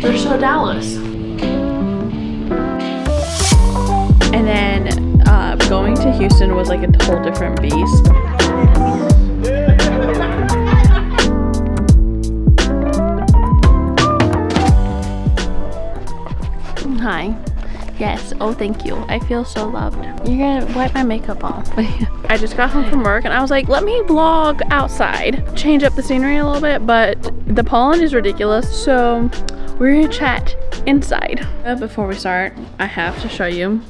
They're so Dallas. And then going to Houston was like a whole different beast. Hi. Yes. Oh, thank you. I feel so loved. You're gonna wipe my makeup off. I just got home from work and I was like, let me vlog outside. Change up the scenery a little bit, but the pollen is ridiculous. So we're gonna chat inside. Before we start, I have to show you.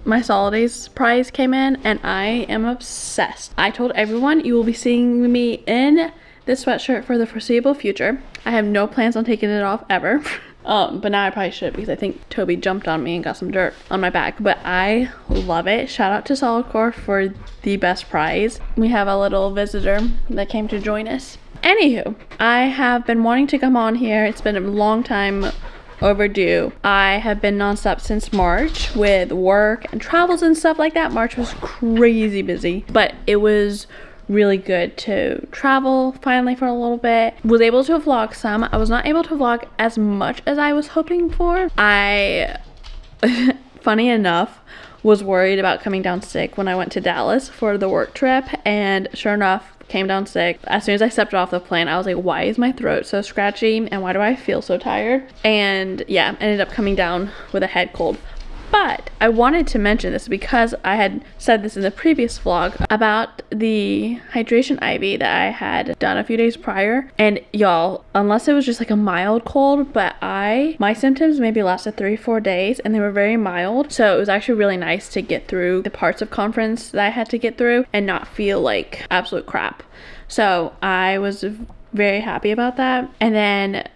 My Solidays prize came in and I am obsessed. I told everyone you will be seeing me in this sweatshirt for the foreseeable future. I have no plans on taking it off ever. But now I probably should because I think Toby jumped on me and got some dirt on my back. But I love it. Shout out to Solidcore for the best prize. We have a little visitor that came to join us. Anywho, I have been wanting to come on here. It's been a long time overdue. I have been nonstop since March with work and travels and stuff like that. March was crazy busy, but it was really good to travel finally for a little bit. Was able to vlog some. I was not able to vlog as much as I was hoping for. I funny enough was worried about coming down sick when I went to Dallas for the work trip, and sure enough came down sick. As soon as I stepped off the plane, I was like, why is my throat so scratchy and why do I feel so tired? And yeah, ended up coming down with a head cold. But I wanted to mention this because I had said this in the previous vlog about the hydration IV that I had done a few days prior. And y'all, unless it was just like a mild cold, but my symptoms maybe lasted 3-4 days and they were very mild. So it was actually really nice to get through the parts of conference that I had to get through and not feel like absolute crap. So I was very happy about that. And then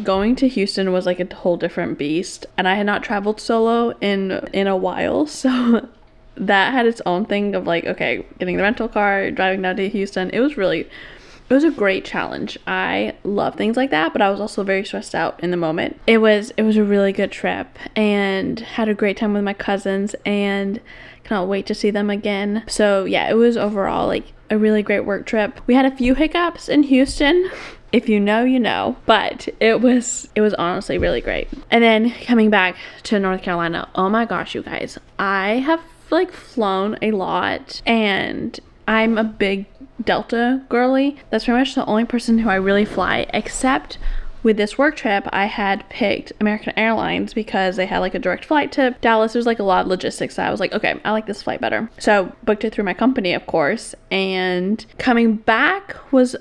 going to Houston was like a whole different beast, and I had not traveled solo in a while, so that had its own thing of like, okay, getting the rental car, driving down to Houston. It was a great challenge. I love things like that, but I was also very stressed out in the moment. It was a really good trip and had a great time with my cousins and cannot wait to see them again. So yeah, it was overall like a really great work trip. We had a few hiccups in Houston. If you know, you know, but it was honestly really great. And then coming back to North Carolina, oh my gosh, you guys, I have like flown a lot and I'm a big Delta girly. That's pretty much the only person who I really fly, except with this work trip, I had picked American Airlines because they had like a direct flight to Dallas. There's like a lot of logistics. So I was like, okay, I like this flight better. So booked it through my company, of course. And coming back was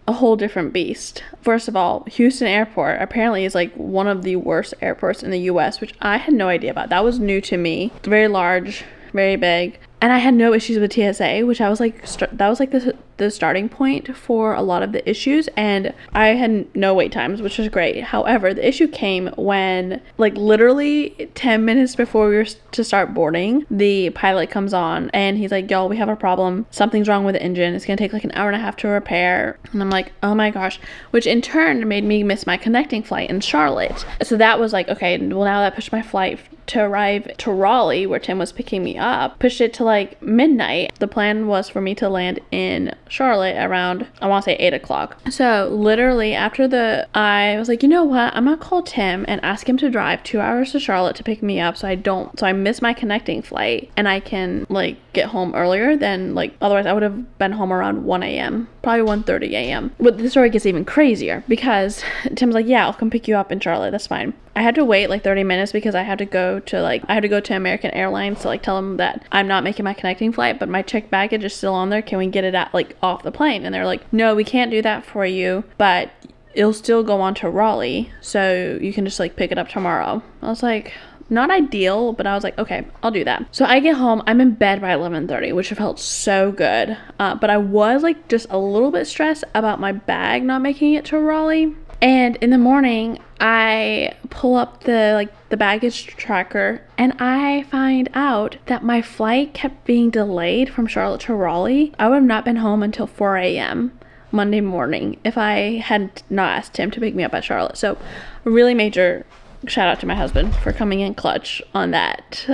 a whole different beast. First of all, Houston Airport apparently is like one of the worst airports in the US, which I had no idea about. That was new to me. It's very large, very big. And I had no issues with TSA, which I was like, that was like the starting point for a lot of the issues. And I had no wait times, which was great. However, the issue came when like literally 10 minutes before we were to start boarding, the pilot comes on and he's like, y'all, we have a problem. Something's wrong with the engine. It's going to take like an hour and a half to repair. And I'm like, oh my gosh, which in turn made me miss my connecting flight in Charlotte. So that was like, okay, well now that pushed my flight to arrive to Raleigh, where Tim was picking me up, pushed it to like midnight. The plan was for me to land in Charlotte around, I want to say 8 o'clock. So literally after I was like, you know what, I'm gonna call Tim and ask him to drive 2 hours to Charlotte to pick me up so I miss my connecting flight and I can like get home earlier than like, otherwise I would have been home around 1 a.m. probably 1:30 a.m. But the story gets even crazier because Tim's like, yeah, I'll come pick you up in Charlotte, that's fine. I had to wait like 30 minutes because I had to go to American Airlines to like tell them that I'm not making my connecting flight, but my checked baggage is still on there. Can we get it at like off the plane? And they're like, no, we can't do that for you, but it'll still go on to Raleigh, so you can just like pick it up tomorrow. I was like, not ideal, but I was like, okay, I'll do that. So I get home, I'm in bed by 11:30, which felt so good. But I was like just a little bit stressed about my bag not making it to Raleigh. And in the morning, I pull up the baggage tracker and I find out that my flight kept being delayed from Charlotte to Raleigh. I would have not been home until 4 a.m. Monday morning if I had not asked him to pick me up at Charlotte. So a really major shout out to my husband for coming in clutch on that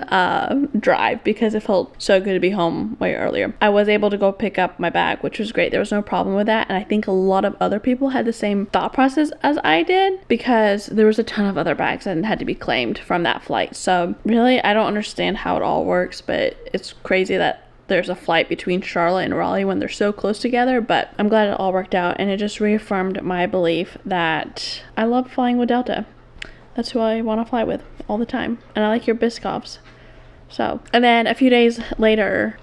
drive, because it felt so good to be home way earlier. I was able to go pick up my bag, which was great. There was no problem with that, and I think a lot of other people had the same thought process as I did, because there was a ton of other bags that had to be claimed from that flight. So really, I don't understand how it all works, but it's crazy that there's a flight between Charlotte and Raleigh when they're so close together. But I'm glad it all worked out, and it just reaffirmed my belief that I love flying with Delta. That's who I want to fly with all the time, and I like your Biscoffs. So, and then a few days later,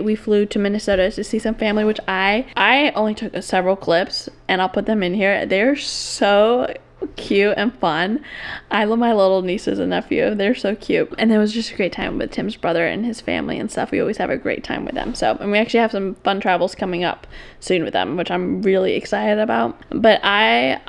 we flew to Minnesota to see some family, which I only took several clips, and I'll put them in here. They're so cute and fun. I love my little nieces and nephew. They're so cute. And it was just a great time with Tim's brother and his family and stuff. We always have a great time with them. So, and we actually have some fun travels coming up soon with them, which I'm really excited about. But I'm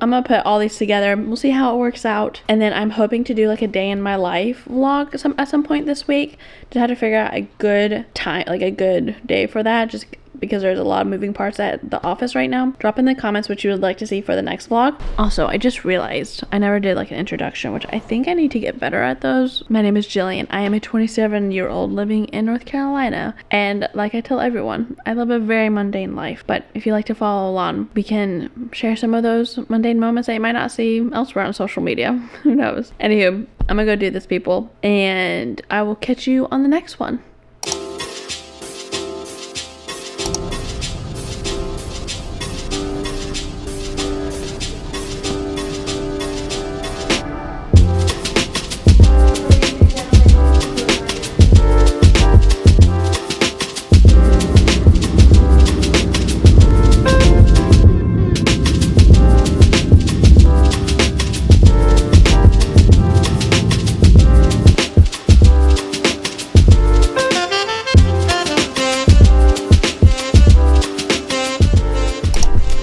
gonna put all these together. We'll see how it works out. And then I'm hoping to do like a day in my life vlog at some point this week. Just have to figure out a good time, like a good day for that, just because there's a lot of moving parts at the office right now. Drop in the comments what you would like to see for the next vlog. Also, I just realized I never did like an introduction, which I think I need to get better at those. My name is Jillian. I am a 27-year-old living in North Carolina, and like I tell everyone, I live a very mundane life. But if you like to follow along, we can share some of those mundane moments that you might not see elsewhere on social media. Who knows? Anywho, I'm gonna go do this, people, and I will catch you on the next one.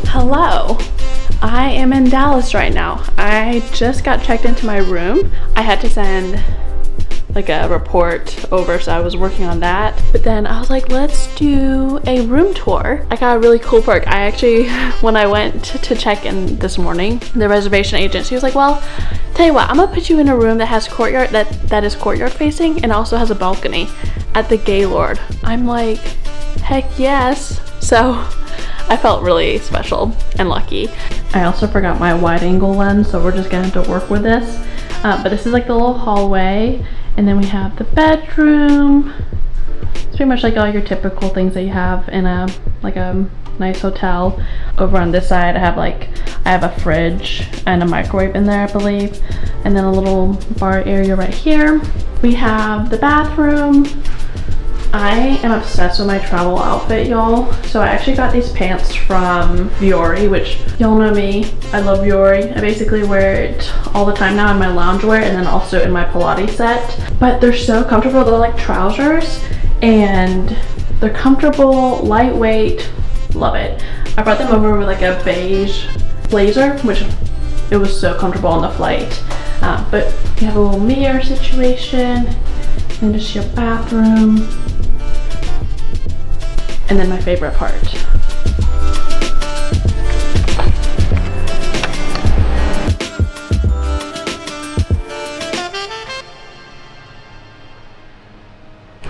Hello, I am in Dallas right now. I just got checked into my room. I had to send like a report over, so I was working on that. But then I was like, let's do a room tour. I got a really cool perk. I actually, when I went to check in this morning, the reservation agent, she was like, well, tell you what, I'm gonna put you in a room that has courtyard, that is courtyard facing, and also has a balcony at the Gaylord. I'm like, heck yes. So I felt really special and lucky. I also forgot my wide angle lens, so we're just gonna have to work with this. But this is like the little hallway, and then we have the bedroom. It's pretty much like all your typical things that you have in a nice hotel. Over on this side, I have a fridge and a microwave in there, I believe, and then a little bar area right here. We have the bathroom. I am obsessed with my travel outfit, y'all. So I actually got these pants from Vuori, which y'all know me. I love Vuori. I basically wear it all the time now in my loungewear and then also in my Pilates set. But they're so comfortable. They're like trousers and they're comfortable, lightweight. Love it. I brought them over with like a beige blazer, which it was so comfortable on the flight. But you have a little mirror situation and just your bathroom. And then my favorite part.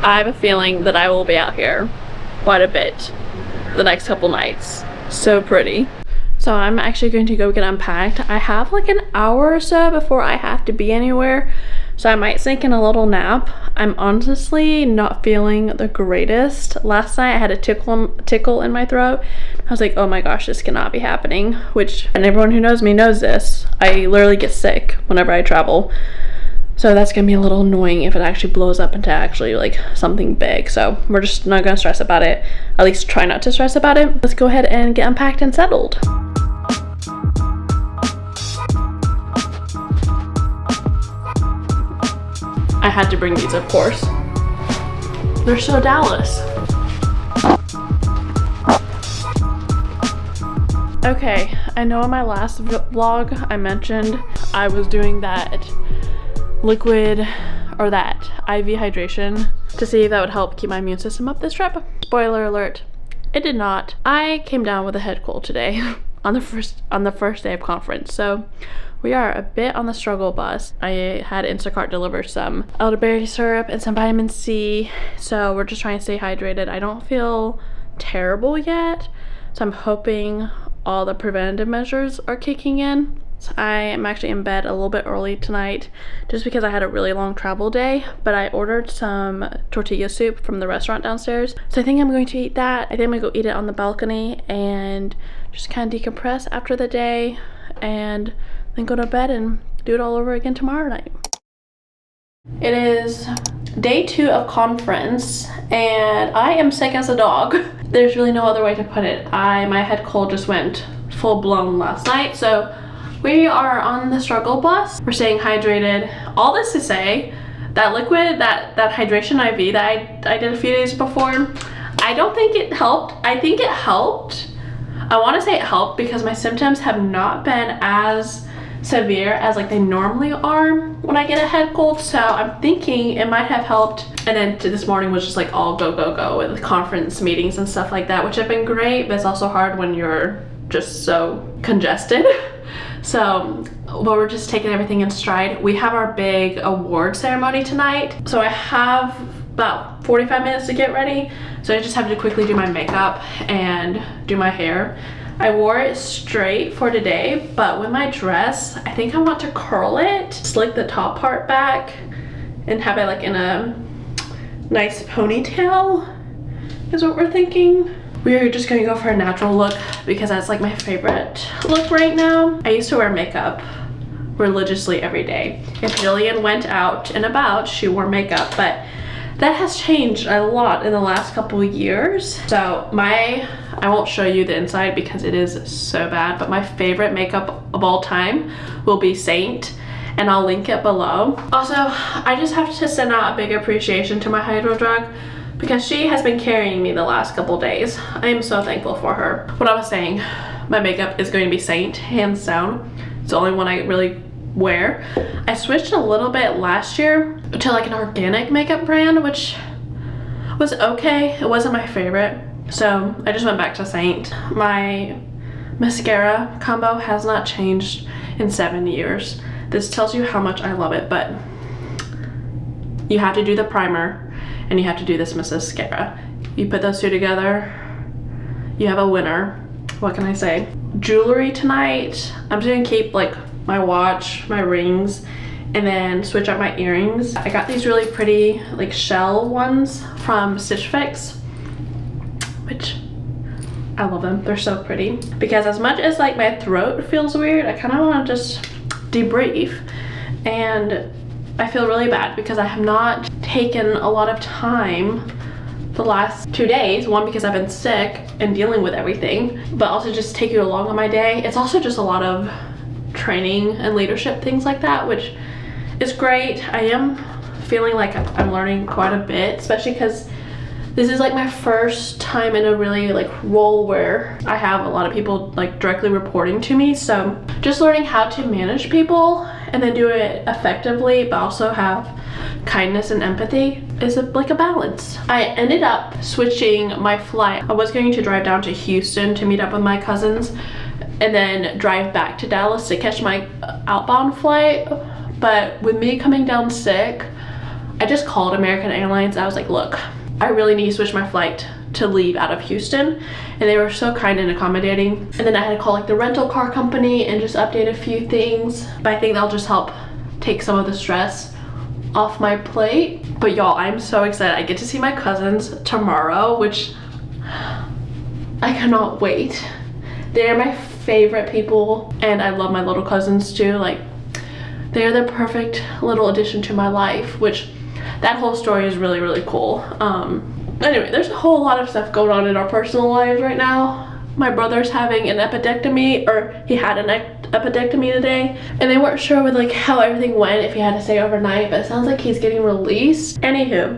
I have a feeling that I will be out here quite a bit the next couple nights. So pretty. So I'm actually going to go get unpacked. I have like an hour or so before I have to be anywhere. So I might sink in a little nap. I'm honestly not feeling the greatest. Last night I had a tickle in my throat. I was like, oh my gosh, this cannot be happening. Which, and everyone who knows me knows this. I literally get sick whenever I travel. So that's gonna be a little annoying if it actually blows up into actually like something big. So we're just not gonna stress about it. At least try not to stress about it. Let's go ahead and get unpacked and settled. I had to bring these, of course. They're so Dallas. Okay, I know in my last vlog I mentioned I was doing that liquid or that IV hydration to see if that would help keep my immune system up this trip. Spoiler alert, it did not. I came down with a head cold today. on the first day of conference. So we are a bit on the struggle bus. I had Instacart deliver some elderberry syrup and some vitamin C, so we're just trying to stay hydrated. I don't feel terrible yet, so I'm hoping all the preventative measures are kicking in. So I am actually in bed a little bit early tonight just because I had a really long travel day, but I ordered some tortilla soup from the restaurant downstairs. So I think I'm going to eat that. I think I'm gonna go eat it on the balcony and just kind of decompress after the day and then go to bed and do it all over again tomorrow night. It is day 2 of conference and I am sick as a dog. There's really no other way to put it. My head cold just went full blown last night, so we are on the struggle bus. We're staying hydrated. All this to say, that liquid, that hydration IV that I did a few days before, I don't think it helped. I think it helped. I want to say it helped because my symptoms have not been as severe as like they normally are when I get a head cold, so I'm thinking it might have helped. And then this morning was just like all go with conference meetings and stuff like that, which have been great, but it's also hard when you're just so congested. So, but we're just taking everything in stride. We have our big award ceremony tonight, so I have about 45 minutes to get ready, so I just have to quickly do my makeup and do my hair. I wore it straight for today, but with my dress, I think I want to curl it, slick the top part back, and have it like in a nice ponytail, is what we're thinking. We're just gonna go for a natural look because that's like my favorite look right now. I used to wear makeup religiously every day. If Jillian went out and about, she wore makeup, but that has changed a lot in the last couple years. So I won't show you the inside because it is so bad, but my favorite makeup of all time will be Saint, and I'll link it below. Also, I just have to send out a big appreciation to my hydro drug because she has been carrying me the last couple days. I am so thankful for her. What I was saying, my makeup is going to be Saint, hands down. It's the only one I really wear. I switched a little bit last year to like an organic makeup brand, which was okay. It wasn't my favorite, so I just went back to Saint. My mascara combo has not changed in 7 years. This tells you how much I love it, but you have to do the primer and you have to do this mascara. You put those two together, you have a winner. What can I say? Jewelry tonight, I'm just gonna keep like my watch, my rings, and then switch out my earrings. I got these really pretty like shell ones from Stitch Fix, which I love them. They're so pretty. Because as much as like my throat feels weird, I kind of want to just debrief, and I feel really bad because I have not taken a lot of time the last 2 days. One, because I've been sick and dealing with everything, but also just take you along on my day. It's also just a lot of training and leadership things like that, which is great. I am feeling like I'm learning quite a bit, especially because this is like my first time in a really like role where I have a lot of people like directly reporting to me. So just learning how to manage people and then do it effectively, but also have kindness and empathy is like a balance. I ended up switching my flight. I was going to drive down to Houston to meet up with my cousins and then drive back to Dallas to catch my outbound flight. But with me coming down sick, I just called American Airlines. I was like, look, I really need to switch my flight to leave out of Houston, and they were so kind and accommodating. And then I had to call like the rental car company and just update a few things, but I think that'll just help take some of the stress off my plate. But y'all, I'm so excited. I get to see my cousins tomorrow, which I cannot wait. They're my favorite people, and I love my little cousins too. Like, they're the perfect little addition to my life, which that whole story is really, really cool. Anyway, there's a whole lot of stuff going on in our personal lives right now. My brother's having an appendectomy, or he had an appendectomy today, and they weren't sure with like how everything went, if he had to stay overnight, but it sounds like he's getting released. Anywho,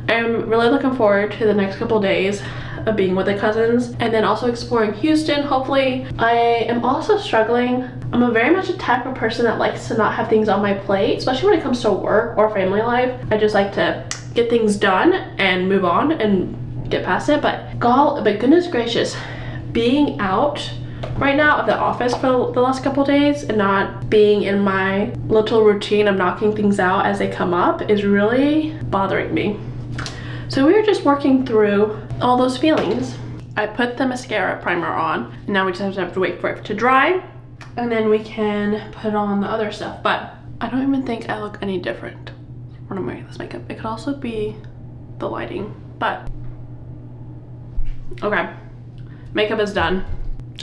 I'm really looking forward to the next couple days of being with the cousins and then also exploring Houston, hopefully. I am also struggling. I'm a very much a type of person that likes to not have things on my plate, especially when it comes to work or family life. I just like to get things done and move on and get past it. But goodness gracious, being out right now at the office for the last couple days, and not being in my little routine of knocking things out as they come up is really bothering me. So we were just working through all those feelings. I put the mascara primer on, and now we just have to wait for it to dry, and then we can put on the other stuff. But I don't even think I look any different when I'm wearing this makeup. It could also be the lighting, but okay. Makeup is done.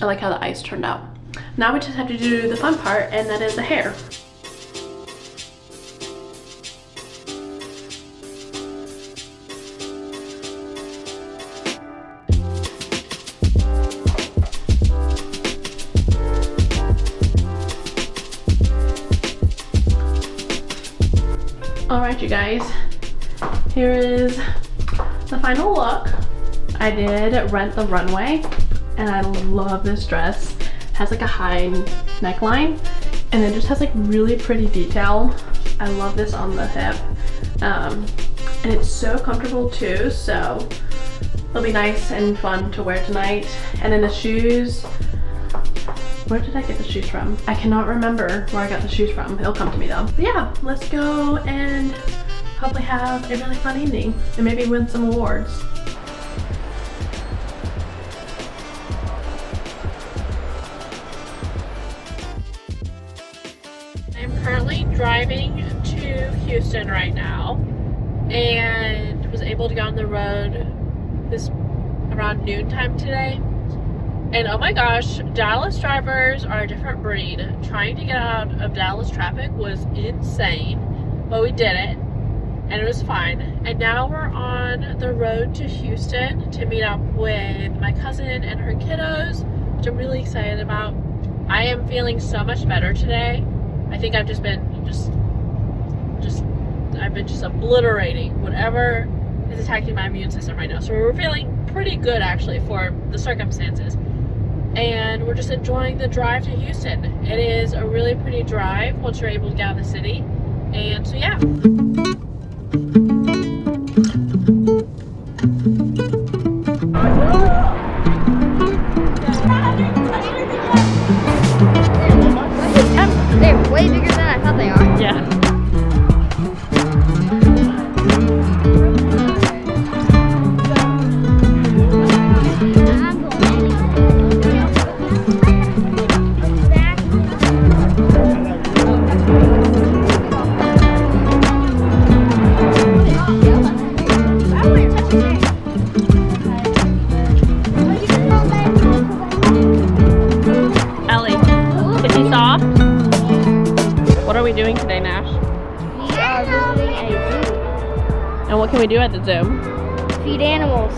I like how the eyes turned out. Now we just have to do the fun part, and that is the hair. Alright you guys, here is the final look. I did Rent the Runway, and I love this dress. It has like a high neckline, and it just has like really pretty detail. I love this on the hip, and it's so comfortable too, so it'll be nice and fun to wear tonight. And then the shoes, where did I get the shoes from? I cannot remember where I got the shoes from. It'll come to me though. But yeah, let's go and hopefully have a really fun evening and maybe win some awards. I'm currently driving to Houston right now and was able to get on the road this around noontime today. And oh my gosh, Dallas drivers are a different breed. Trying to get out of Dallas traffic was insane, but we did it and it was fine. And now we're on the road to Houston to meet up with my cousin and her kiddos, which I'm really excited about. I am feeling so much better today. I think I've just been I've been obliterating whatever is attacking my immune system right now. So we're feeling pretty good actually for the circumstances. And we're just enjoying the drive to Houston. It is a really pretty drive once you're able to get out of the city. And so yeah. They're way bigger than I thought they are. Yeah. Doing today, Nash? We are visiting a zoo. And what can we do at the zoo? Feed animals.